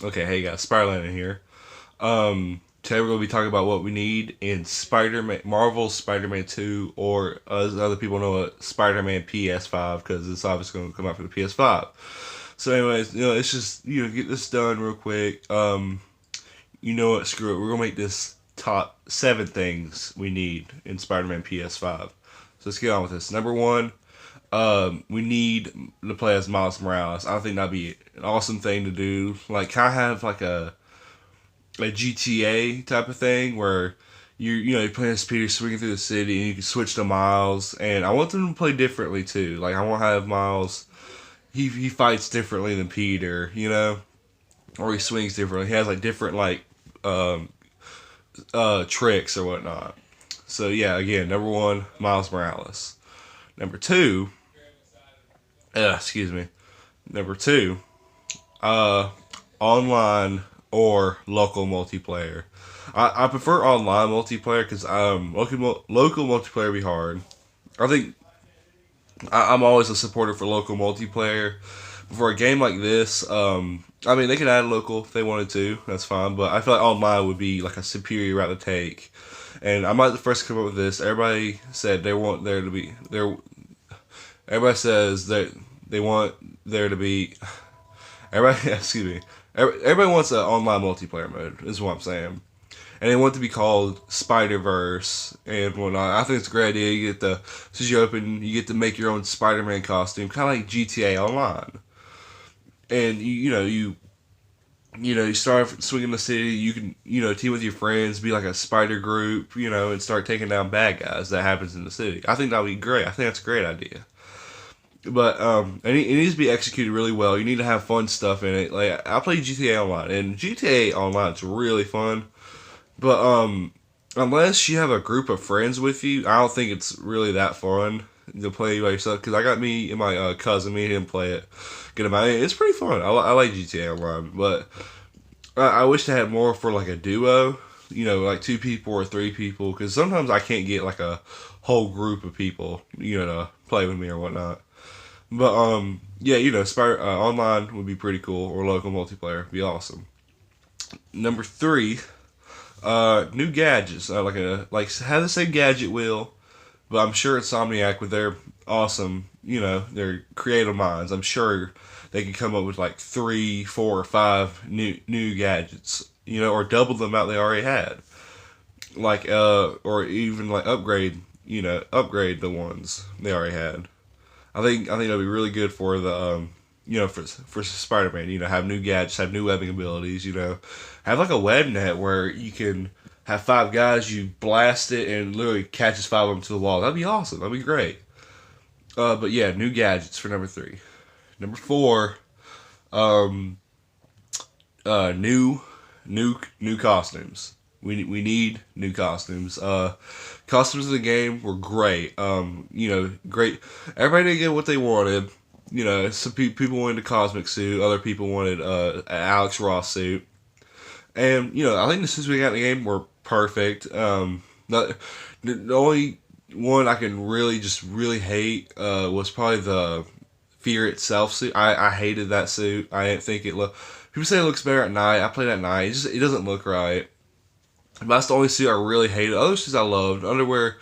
Okay, hey guys, Spider-Man in here. Today we're going to be talking about what we need in Spider-Man, Marvel's Spider-Man 2, or as other people know it, Spider-Man ps5, because it's obviously going to come out for the ps5. So anyways, it's just, get this done real quick. You know what, screw it. We're going to make this top 7 things we need in Spider-Man ps5. So let's get on with this. Number 1, we need to play as Miles Morales. I think that'd be an awesome thing to do. Like, kind of have like a GTA type of thing where you're playing as Peter swinging through the city and you can switch to Miles. And I want them to play differently too. Like, I want to have Miles. He fights differently than Peter, or he swings differently. He has like different um tricks or whatnot. So yeah, again, number 1, Miles Morales. Number 2, excuse me. Number 2, uh, online or local multiplayer. I prefer online multiplayer because local multiplayer be hard. I think I'm always a supporter for local multiplayer. For a game like this, I mean they could add local if they wanted to. That's fine, but I feel like online would be like a superior route to take. And I'm not the first to come up with this. Everybody said they want there to be there. Everybody says that they want there to be. Everybody, excuse me. Everybody wants an online multiplayer mode. Is what I'm saying, and they want it to be called Spider Verse and whatnot. I think it's a great idea. You get the since you open, you get to make your own Spider-Man costume, kind of like GTA Online, and you start swinging the city. You can team with your friends, be like a spider group, and start taking down bad guys. That happens in the city. I think that'd be great. I think that's a great idea. But it needs to be executed really well. You need to have fun stuff in it. Like I play GTA Online, and GTA Online is really fun. But unless you have a group of friends with you, I don't think it's really that fun to play by yourself. Because I got me and my cousin, me and him play it. Get him out. It's pretty fun. I like GTA Online, but I wish they had more for like a duo. Like 2 people or 3 people. Because sometimes I can't get like a whole group of people, to play with me or whatnot. But yeah, online would be pretty cool, or local multiplayer would be awesome. Number 3, new gadgets. Like have the same gadget wheel, but I'm sure Insomniac with their awesome, their creative minds. I'm sure they could come up with like 3, 4, or 5 new gadgets, or double the amount they already had. Like or even like upgrade the ones they already had. I think that'll be really good for the for Spider-Man. Have new gadgets, have new webbing abilities. Have like a web net where you can have 5 guys, you blast it and literally catches 5 of them to the wall. That'd be awesome. That'd be great. But yeah, new gadgets for number 3. Number 4, um, new costumes. We need new costumes. Costumes in the game were great. Great. Everybody didn't get what they wanted. Some people wanted a cosmic suit. Other people wanted an Alex Ross suit. And I think the suits we got in the game were perfect. The only one I can really hate was probably the Fear itself suit. I hated that suit. I didn't think it looked. People say it looks better at night. I played at night. It doesn't look right. But that's the only suit I really hated. Other suits I loved. Underwear,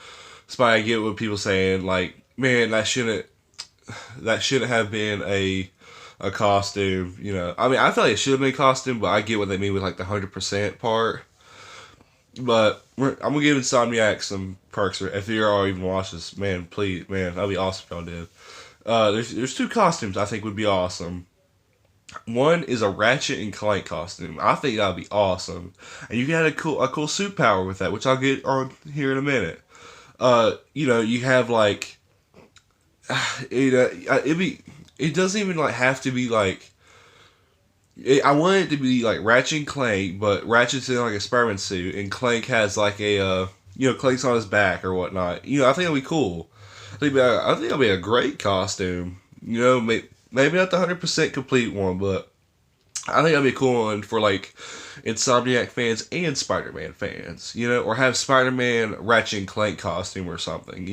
I get what people saying. Like, man, that shouldn't have been a costume. I mean, I feel like it should have been a costume, but I get what they mean with like the 100% part. But I'm gonna give Insomniac some perks. If you're all even watching this, man, please, man, that'd be awesome if y'all did. There's 2 costumes I think would be awesome. One is a Ratchet and Clank costume. I think that'd be awesome, and you got a cool suit power with that, which I'll get on here in a minute. You have like, it doesn't even like have to be like. I want it to be like Ratchet and Clank, but Ratchet's in like a Spider-Man suit, and Clank has like Clank's on his back or whatnot. I think it'll be cool. I think it'll be a great costume. Maybe not the 100% complete one, but I think that'd be a cool one for like Insomniac fans and Spider-Man fans, or have Spider-Man Ratchet and Clank costume or something.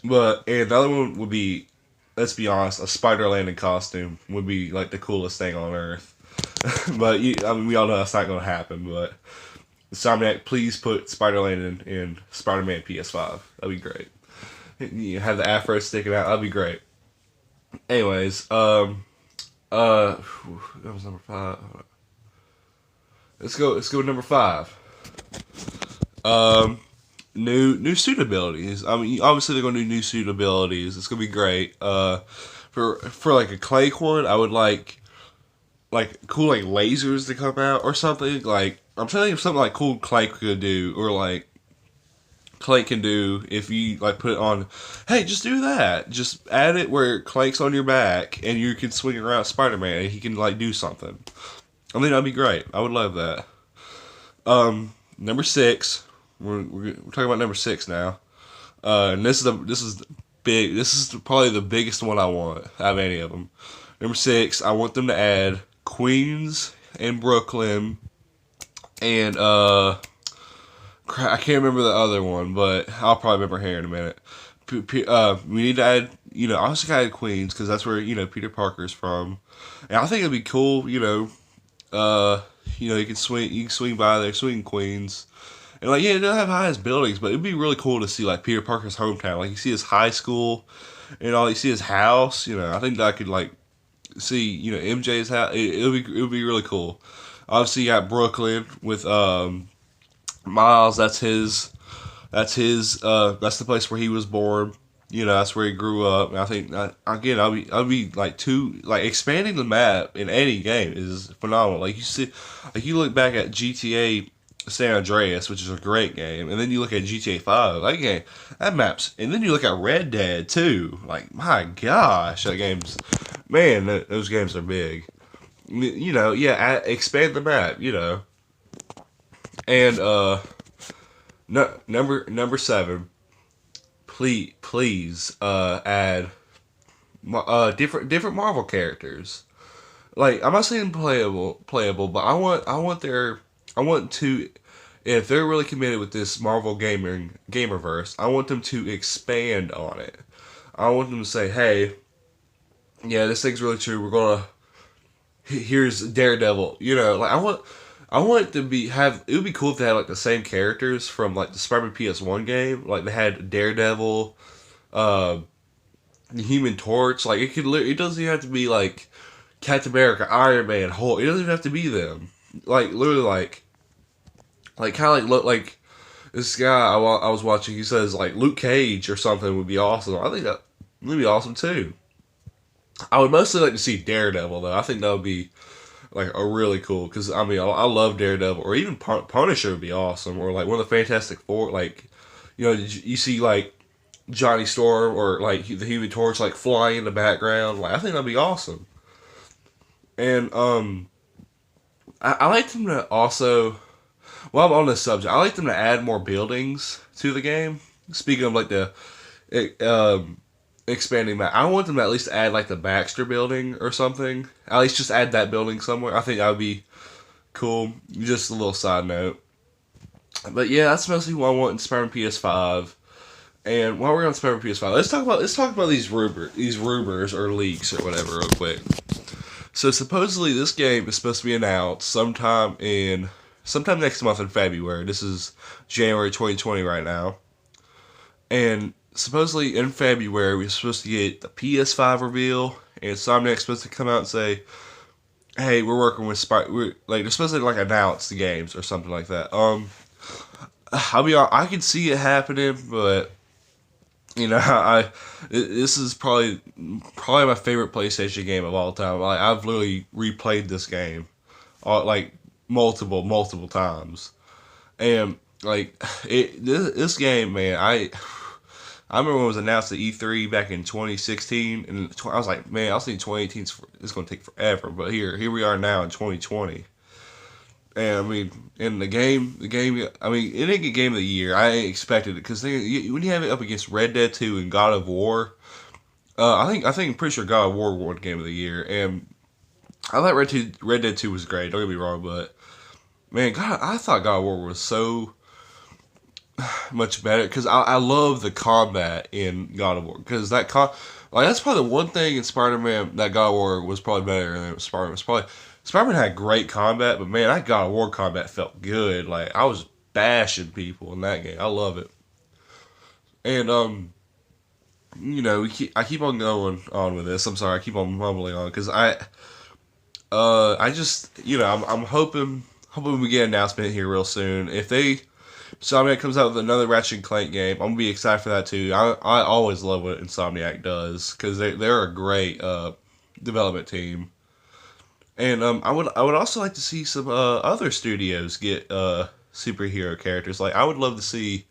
But and another one would be, let's be honest, a Spider Landing costume would be like the coolest thing on earth. But I mean, we all know that's not going to happen. But Insomniac, please put Spider-Man in Spider-Man PS5. That'd be great. You have the afro sticking out. That'd be great. Anyways, that was number 5. Let's go. Let's go number 5. Um, new suit abilities. I mean, obviously they're gonna do new suit abilities. It's gonna be great. For like a Clank one, I would like cool like lasers to come out or something. Like I'm trying to think of something like cool Clank could do, or like Clank can do if you like put it on. Hey, just do that. Just add it where Clank's on your back and you can swing around Spider-Man and he can like do something. I mean that'd be great. I would love that. Number 6. We're talking about number 6 now. And this is big. This is probably the biggest one I want out of any of them. Number 6. I want them to add Queens and Brooklyn and I can't remember the other one, but I'll probably remember here in a minute. We need to add, I also got to add Queens because that's where Peter Parker's from, and I think it'd be cool. You can swing by there, swing Queens, and like it doesn't have highest buildings, but it'd be really cool to see like Peter Parker's hometown. Like you see his high school, and all you see his house. I think that I could like see MJ's house. It would be really cool. Obviously, you got Brooklyn with Miles. That's his. That's his. That's the place where he was born. That's where he grew up. And I think again, I'll be like expanding the map in any game is phenomenal. Like you see, like you look back at GTA San Andreas, which is a great game, and then you look at GTA 5. That game, that map's, and then you look at Red Dead too. Like my gosh, that game's, man, those games are big. Yeah, expand the map. And no, number 7. Please add different Marvel characters. Like I'm not saying playable, but I want to, if they're really committed with this Marvel gamerverse, I want them to expand on it. I want them to say, hey, yeah, this thing's really true. We're gonna, here's Daredevil. Like I want it to it would be cool if they had like the same characters from like the Spider-Man PS1 game. Like they had Daredevil, the Human Torch. Like it doesn't even have to be like Captain America, Iron Man, Hulk. It doesn't even have to be them. Like literally like kind of like look like this guy I was watching. He says like Luke Cage or something would be awesome. I think that would be awesome too. I would mostly like to see Daredevil though. I think that would be like a really cool, because I mean I love Daredevil, or even Punisher would be awesome, or like one of the Fantastic Four. Like you see like Johnny Storm or like the Human Torch like flying in the background. Like I think that'd be awesome. And I like them to also, while I'm on this subject, I like them to add more buildings to the game. Speaking of like the expanding that, I want them to at least add like the Baxter building or something. At least just add that building somewhere. I think that would be cool. Just a little side note. But yeah, that's mostly what I want in Spider-Man PS5. And while we're on Spider-Man PS5, let's talk about these rumors or leaks or whatever real quick. So supposedly this game is supposed to be announced sometime next month in February. This is January 2020 right now. And supposedly in February we're supposed to get the PS5 reveal, and Insomniac's supposed to come out and say, "Hey, we're working with they're supposed to like announce the games or something like that." I'll be honest, I can see it happening, but this is probably my favorite PlayStation game of all time. Like I've literally replayed this game, like multiple times, and like this game, man, I remember when it was announced at E3 back in 2016, and I was like, man, I was thinking 2018 is going to take forever, but here we are now in 2020. And I mean, in the game, I mean, it didn't get Game of the Year. I expected it, because when you have it up against Red Dead 2 and God of War, I'm pretty sure God of War won Game of the Year, and I thought Red Dead 2 was great. Don't get me wrong, but man, I thought God of War was so much better, because I love the combat in God of War, because that's probably the one thing in Spider-Man that God of War was probably better than Spider-Man. It's probably Spider-Man had great combat, but man, that God of War combat felt good. Like I was bashing people in that game. I love it. And I keep on going on with this. I'm sorry, I keep on mumbling on because I just, I'm hoping we get an announcement here real soon. If Insomniac comes out with another Ratchet and Clank game, I'm gonna be excited for that too. I always love what Insomniac does because they're a great development team. And I would also like to see some other studios get superhero characters. Like I would love to see,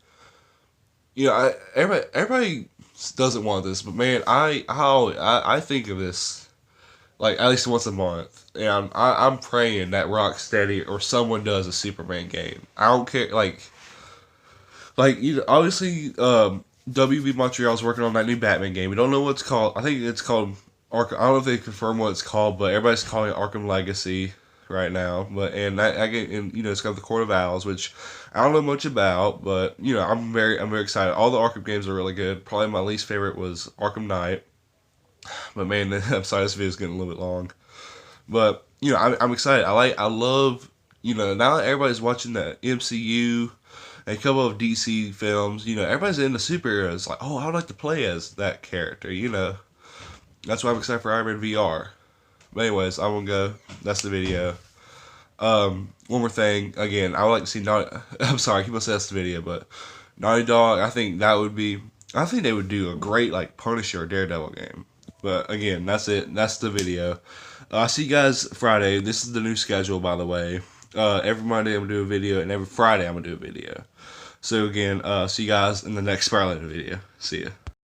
everybody doesn't want this, but man, I think of this like at least once a month, and I'm praying that Rocksteady or someone does a Superman game. I don't care, obviously WB Montreal's working on that new Batman game. We don't know what it's called. I think it's called Arkham. I don't know if they confirm what it's called, but everybody's calling it Arkham Legacy right now. But it's got the Court of Owls, which I don't know much about, but I'm very excited. All the Arkham games are really good. Probably my least favorite was Arkham Knight. But man, I'm sorry, this video's getting a little bit long. But I'm excited. I love now that everybody's watching the MCU and a couple of DC films. Everybody's into superheroes. Like, oh, I would like to play as that character. That's why I'm excited for Iron Man VR. But anyways, I'm gonna go. That's the video. One more thing. Again, I would like to see I'm sorry, I keep on saying that's the video, but Naughty Dog. I think they would do a great like Punisher or Daredevil game. But again, that's it. That's the video. I'll see you guys Friday. This is the new schedule, by the way. Every Monday I'm gonna do a video, and every Friday I'm gonna do a video. So again, see you guys in the next Spider-Man video. See ya.